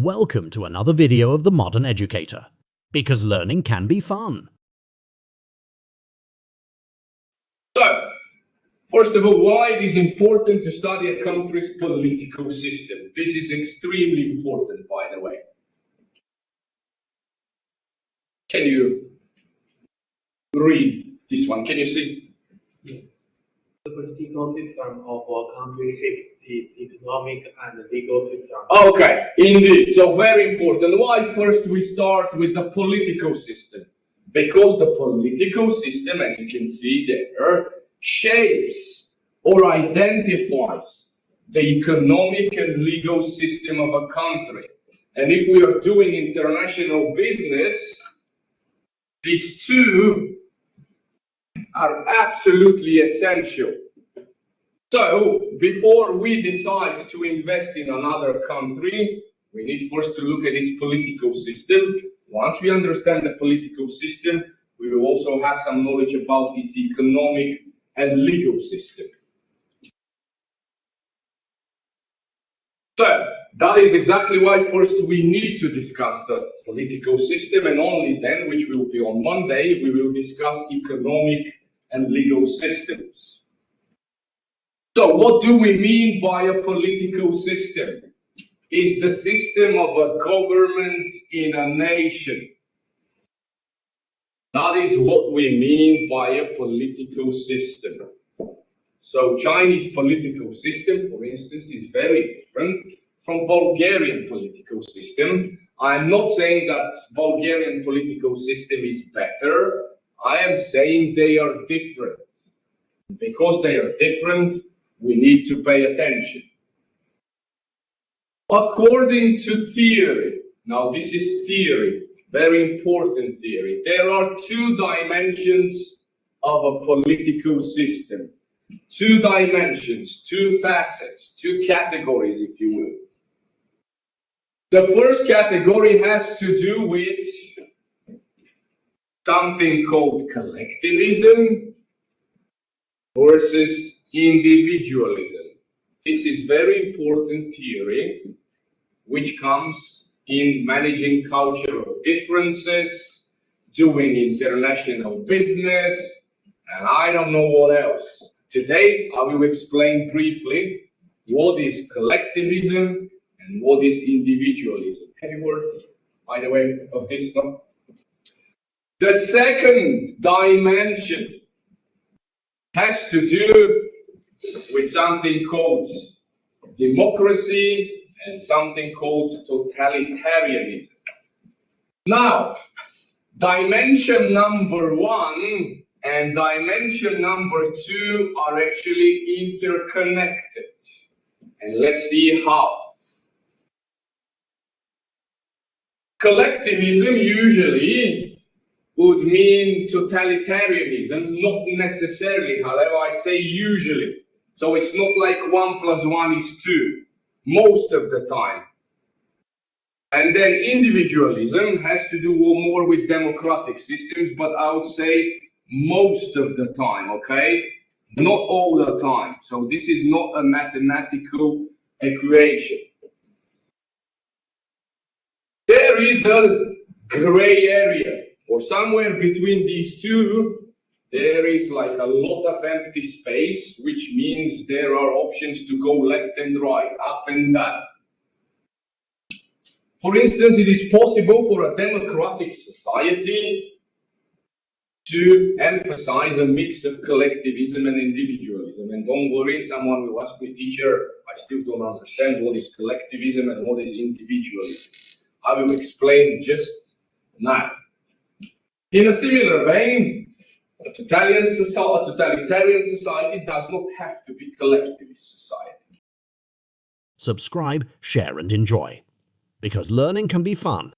Welcome to another video of The Modern Educator, because learning can be fun. So, first of all, why it is important to study a country's political system. This is extremely important, by the way. Can you read this one? Can you see? The political system of a country shapes its economic and legal system. Okay, indeed. So very important. Why first we start with the political system? Because the political system, as you can see there, shapes or identifies the economic and legal system of a country. And if we are doing international business, these two are absolutely essential. So, before we decide to invest in another country, we need first to look at its political system. Once we understand the political system, we will also have some knowledge about its economic and legal system. So, that is exactly why first we need to discuss the political system, and only then, which will be on Monday, we will discuss economic and legal systems. So, what do we mean by a political system? Is the system of a government in a nation. That is what we mean by a political system. So, Chinese political system, for instance, is very different from Bulgarian political system. I'm not saying that Bulgarian political system is better. I am saying they are different. Because they are different, we need to pay attention. According to theory, now this is theory, very important theory, there are two dimensions of a political system. Two dimensions, two facets, two categories, if you will. The first category has to do with something called collectivism versus individualism. This is very important theory which comes in managing cultural differences, doing international business, and I don't know what else. Today I will explain briefly what is collectivism and what is individualism. Have you heard, by the way, of this? No? The second dimension has to do with something called democracy and something called totalitarianism. Now, dimension number one and dimension number two are actually interconnected. And let's see how. Collectivism usually would mean totalitarianism, not necessarily, however, I say usually. So it's not like 1 + 1 is 2, most of the time. And then individualism has to do more with democratic systems, but I would say most of the time, okay? Not all the time. So this is not a mathematical equation. There is a gray area, or somewhere between these two, there is like a lot of empty space, which means there are options to go left and right, up and down. For instance, it is possible for a democratic society to emphasize a mix of collectivism and individualism. And don't worry, someone will ask me, teacher, I still don't understand what is collectivism and what is individualism. I will explain just now. In a similar vein, a totalitarian society does not have to be collectivist society. Subscribe, share and enjoy, because learning can be fun.